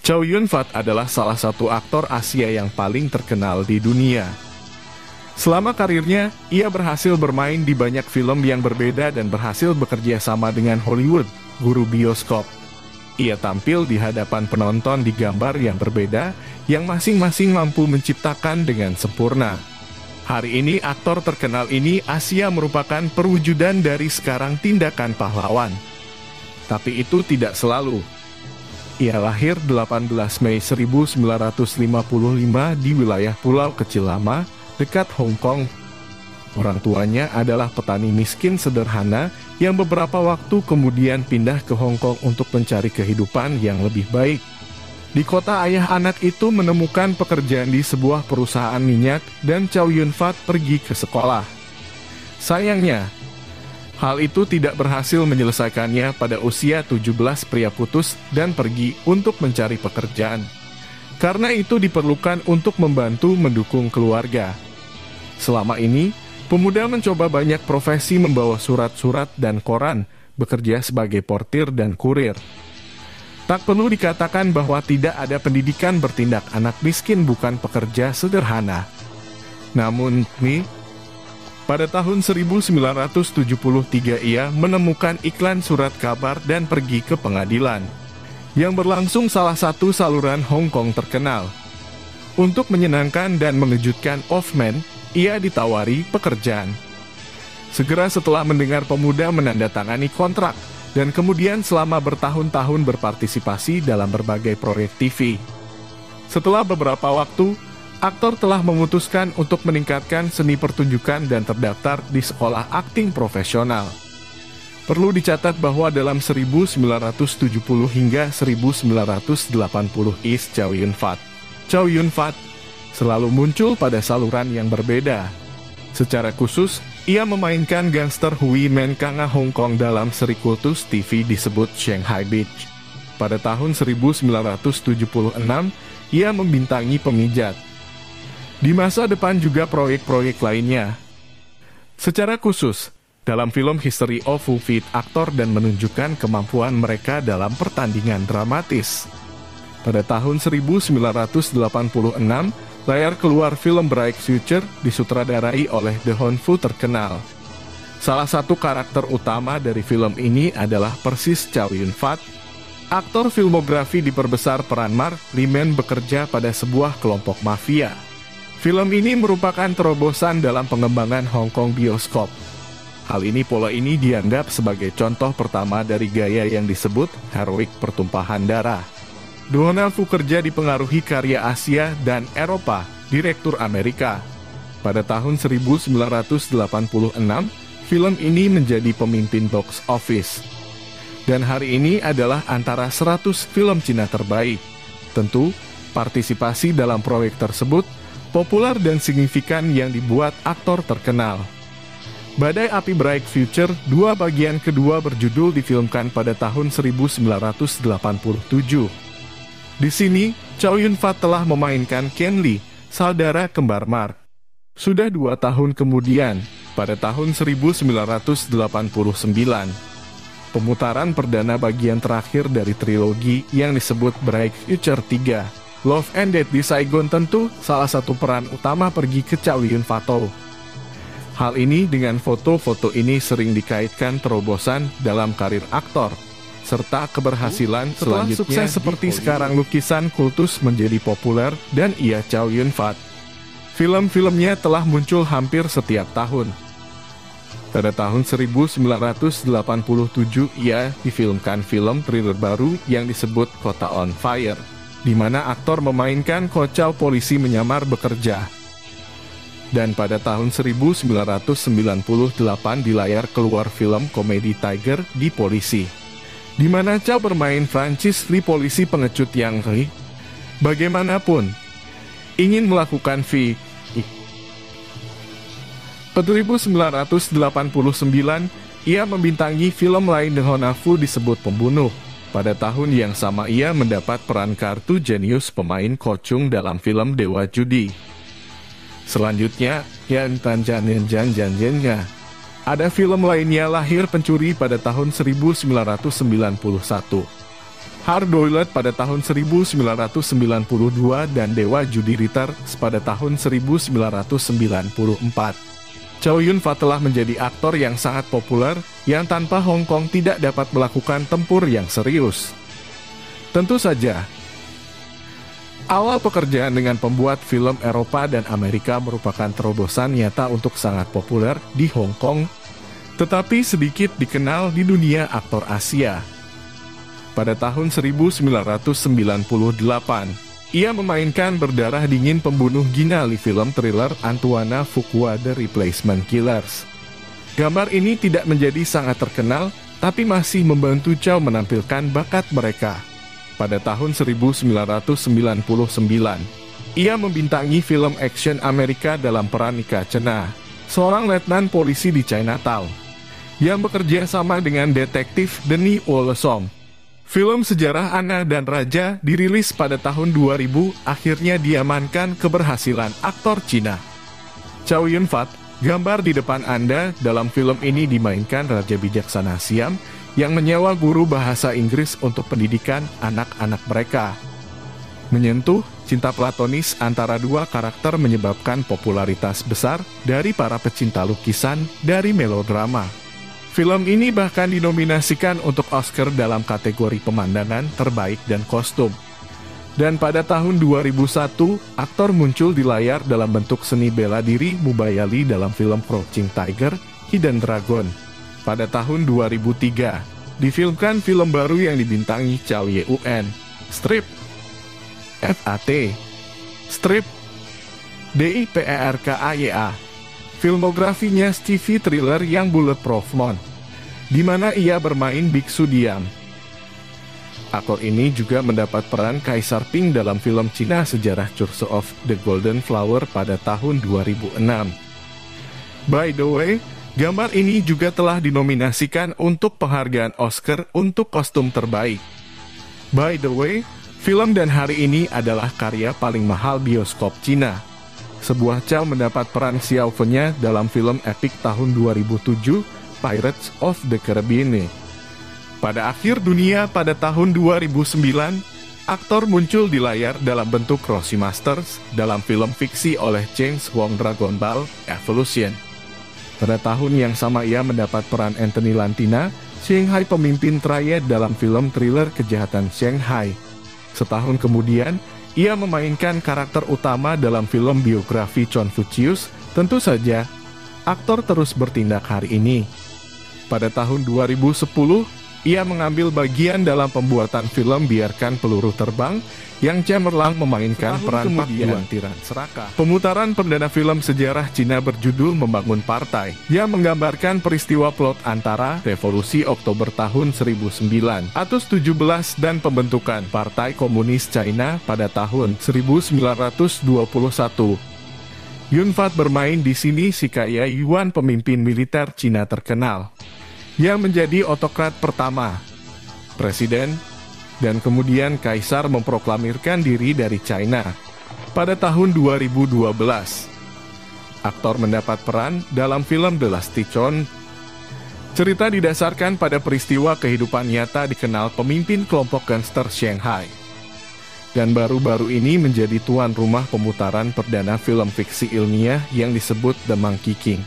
Chow Yun-fat adalah salah satu aktor Asia yang paling terkenal di dunia. Selama karirnya, ia berhasil bermain di banyak film yang berbeda dan berhasil bekerja sama dengan Hollywood, guru bioskop. Ia tampil di hadapan penonton di gambar yang berbeda, yang masing-masing mampu menciptakan dengan sempurna. Hari ini aktor terkenal ini Asia merupakan perwujudan dari sekarang tindakan pahlawan. Tapi itu tidak selalu. Ia lahir 18 Mei 1955 di wilayah Pulau Kecil Lama, dekat Hong Kong. Orang tuanya adalah petani miskin sederhana yang beberapa waktu kemudian pindah ke Hong Kong untuk mencari kehidupan yang lebih baik. Di kota ayah anak itu menemukan pekerjaan di sebuah perusahaan minyak dan Chow Yun-fat pergi ke sekolah. Sayangnya, hal itu tidak berhasil menyelesaikannya. Pada usia 17 pria putus dan pergi untuk mencari pekerjaan. Karena itu diperlukan untuk membantu mendukung keluarga. Selama ini, pemuda mencoba banyak profesi, membawa surat-surat dan koran, bekerja sebagai portir dan kurir. Tak perlu dikatakan bahwa tidak ada pendidikan bertindak anak miskin bukan pekerja sederhana. Namun, pada tahun 1973 ia menemukan iklan surat kabar dan pergi ke pengadilan, yang berlangsung salah satu saluran Hong Kong terkenal. Untuk menyenangkan dan mengejutkan Hoffman, ia ditawari pekerjaan. Segera setelah mendengar pemuda menandatangani kontrak, dan kemudian selama bertahun-tahun berpartisipasi dalam berbagai proyek TV. Setelah beberapa waktu, aktor telah memutuskan untuk meningkatkan seni pertunjukan dan terdaftar di sekolah akting profesional. Perlu dicatat bahwa dalam 1970 hingga 1980 Chow Yun-fat selalu muncul pada saluran yang berbeda. Secara khusus, ia memainkan gangster Hui Men Kanga Hong Kong dalam seri kultus TV disebut Shanghai Beach. Pada tahun 1976, ia membintangi pemijat. Di masa depan juga proyek-proyek lainnya. Secara khusus, dalam film History of Wu Fit, aktor dan menunjukkan kemampuan mereka dalam pertandingan dramatis. Pada tahun 1986, layar keluar film Bright Future disutradarai oleh The Hon Fu terkenal. Salah satu karakter utama dari film ini adalah persis Chow Yun-fat. Aktor filmografi diperbesar peran Mark Liman bekerja pada sebuah kelompok mafia. Film ini merupakan terobosan dalam pengembangan Hong Kong bioskop. Hal ini pola ini dianggap sebagai contoh pertama dari gaya yang disebut heroik pertumpahan darah. Donald Fu kerja dipengaruhi karya Asia dan Eropa, direktur Amerika. Pada tahun 1986, film ini menjadi pemimpin box office. Dan hari ini adalah antara 100 film Cina terbaik. Tentu, partisipasi dalam proyek tersebut populer dan signifikan yang dibuat aktor terkenal. Badai Api Bright Future, dua bagian kedua berjudul difilmkan pada tahun 1987. Di sini, Chow Yun-fat telah memainkan Ken Lee, saudara kembar Mark. Sudah 2 tahun kemudian, pada tahun 1989, pemutaran perdana bagian terakhir dari trilogi yang disebut Bright Future 3, Love and Death di Saigon, tentu salah satu peran utama pergi ke Chow Yun-fat. Hal ini dengan foto-foto ini sering dikaitkan terobosan dalam karir aktor, serta keberhasilan selanjutnya. Sukses seperti sekarang, lukisan kultus menjadi populer dan ia Chow Yun-fat. Film-filmnya telah muncul hampir setiap tahun. Pada tahun 1987 ia difilmkan film thriller baru yang disebut Kota on Fire, di mana aktor memainkan kocau polisi menyamar bekerja. Dan pada tahun 1998 di layar keluar film komedi Tiger di Polisi, di mana Chow bermain Francis Lee, polisi pengecut yang bagaimanapun ingin melakukan Pada 1989, ia membintangi film lain dengan Fu disebut Pembunuh. Pada tahun yang sama ia mendapat peran kartu jenius pemain Kocung dalam film Dewa Judi. Selanjutnya, ada film lainnya, Lahir Pencuri pada tahun 1991. Hard Boiled pada tahun 1992 dan Dewa Judi Returns pada tahun 1994. Chow Yun-fat telah menjadi aktor yang sangat populer yang tanpa Hong Kong tidak dapat melakukan tempur yang serius. Tentu saja, awal pekerjaan dengan pembuat film Eropa dan Amerika merupakan terobosan nyata untuk sangat populer di Hong Kong, tetapi sedikit dikenal di dunia aktor Asia. Pada tahun 1998, ia memainkan berdarah dingin pembunuh Gina di film thriller Antoine Fuqua The Replacement Killers. Gambar ini tidak menjadi sangat terkenal, tapi masih membantu Chow menampilkan bakat mereka. Pada tahun 1999, ia membintangi film action Amerika dalam peran Nika Chena, seorang letnan polisi di Chinatown, yang bekerja sama dengan detektif Denis Wolsom. Film sejarah Anna dan Raja dirilis pada tahun 2000 akhirnya diamankan keberhasilan aktor Cina. Chow Yun-fat, gambar di depan Anda dalam film ini dimainkan Raja Bijaksana Siam yang menyewa guru bahasa Inggris untuk pendidikan anak-anak mereka. Menyentuh cinta platonis antara dua karakter menyebabkan popularitas besar dari para pecinta lukisan dari melodrama. Film ini bahkan dinominasikan untuk Oscar dalam kategori pemandangan terbaik dan kostum. Dan pada tahun 2001, aktor muncul di layar dalam bentuk seni bela diri Mubayali dalam film Crouching Tiger, Hidden Dragon. Pada tahun 2003, difilmkan film baru yang dibintangi Chow Yun, Strip, FAT, Strip, DIPERKAYA. Filmografinya TV thriller yang Bulletproof Mon, di mana ia bermain biksu diam. Aktor ini juga mendapat peran Kaisar Ping dalam film Cina sejarah Curse of the Golden Flower pada tahun 2006. By the way, gambar ini juga telah dinominasikan untuk penghargaan Oscar untuk kostum terbaik. By the way, film dan hari ini adalah karya paling mahal bioskop Cina. Sebuah Chow mendapat peran Xiao Fennya dalam film epik tahun 2007, Pirates of the Caribbean. Pada akhir dunia pada tahun 2009, aktor muncul di layar dalam bentuk Roshi Masters dalam film fiksi oleh James Wong Dragon Ball Evolution. Pada tahun yang sama ia mendapat peran Anthony Lantina, Shanghai pemimpin triad dalam film thriller Kejahatan Shanghai. Setahun kemudian, ia memainkan karakter utama dalam film biografi Confucius. Tentu saja, aktor terus bertindak hari ini. Pada tahun 2010, ia mengambil bagian dalam pembuatan film Biarkan Peluru Terbang, yang cemerlang memainkan peran Pak Yuan Tiran Serakah. Pemutaran perdana film sejarah Cina berjudul Membangun Partai, yang menggambarkan peristiwa plot antara Revolusi Oktober tahun 1917 dan pembentukan Partai Komunis China pada tahun 1921. Yun-fat bermain di sini si kaya Yuan, pemimpin militer Cina terkenal, yang menjadi otokrat pertama, presiden, dan kemudian kaisar memproklamirkan diri dari China. Pada tahun 2012, aktor mendapat peran dalam film The Last Tichon. Cerita didasarkan pada peristiwa kehidupan nyata dikenal pemimpin kelompok gangster Shanghai. Dan baru-baru ini menjadi tuan rumah pemutaran perdana film fiksi ilmiah yang disebut The Monkey King.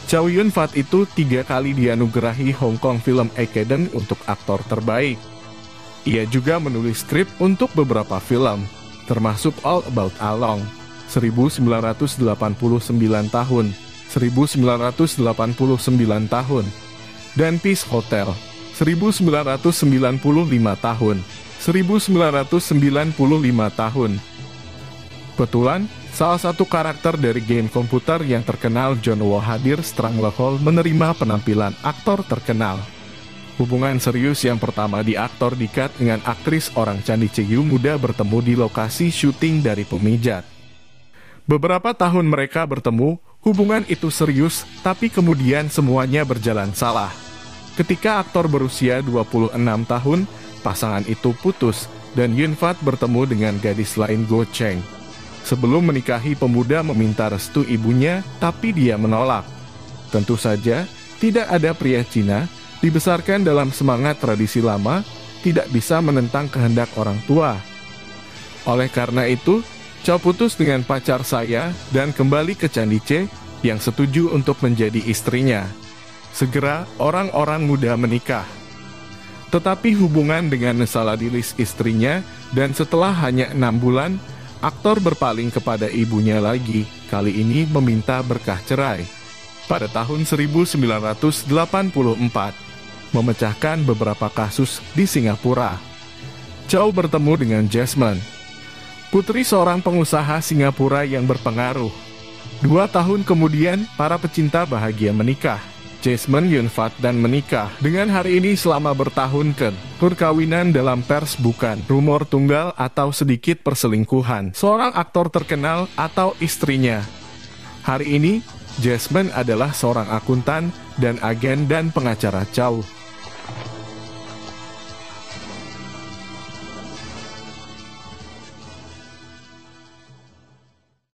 Chow Yun-fat itu 3 kali dianugerahi Hong Kong Film Academy untuk aktor terbaik. Ia juga menulis skrip untuk beberapa film, termasuk All About Along, 1989 tahun, 1989 tahun, dan Peace Hotel, 1995 tahun, 1995 tahun. Kebetulan, salah satu karakter dari game komputer yang terkenal John Woo hadir Stranglehold menerima penampilan aktor terkenal. Hubungan serius yang pertama di aktor Dikat dengan aktris orang Candi Ceyu muda bertemu di lokasi syuting dari Pemijat. Beberapa tahun mereka bertemu, hubungan itu serius, tapi kemudian semuanya berjalan salah. Ketika aktor berusia 26 tahun, pasangan itu putus, dan Yun-fat bertemu dengan gadis lain Go Cheng. Sebelum menikahi, pemuda meminta restu ibunya, tapi dia menolak. Tentu saja, tidak ada pria Cina dibesarkan dalam semangat tradisi lama, tidak bisa menentang kehendak orang tua. Oleh karena itu, Chow putus dengan pacar saya dan kembali ke Candi C yang setuju untuk menjadi istrinya. Segera orang-orang muda menikah. Tetapi hubungan dengan Saladilis istrinya, dan setelah hanya 6 bulan, aktor berpaling kepada ibunya lagi, kali ini meminta berkah cerai. Pada tahun 1984, memecahkan beberapa kasus di Singapura. Chow bertemu dengan Jasmine, putri seorang pengusaha Singapura yang berpengaruh. 2 tahun kemudian, para pecinta bahagia menikah. Jasmine Yun Fat dan menikah. Dengan hari ini selama bertahun perkawinan dalam pers bukan rumor tunggal atau sedikit perselingkuhan seorang aktor terkenal atau istrinya. Hari ini, Jasmine adalah seorang akuntan dan agen dan pengacara Chow.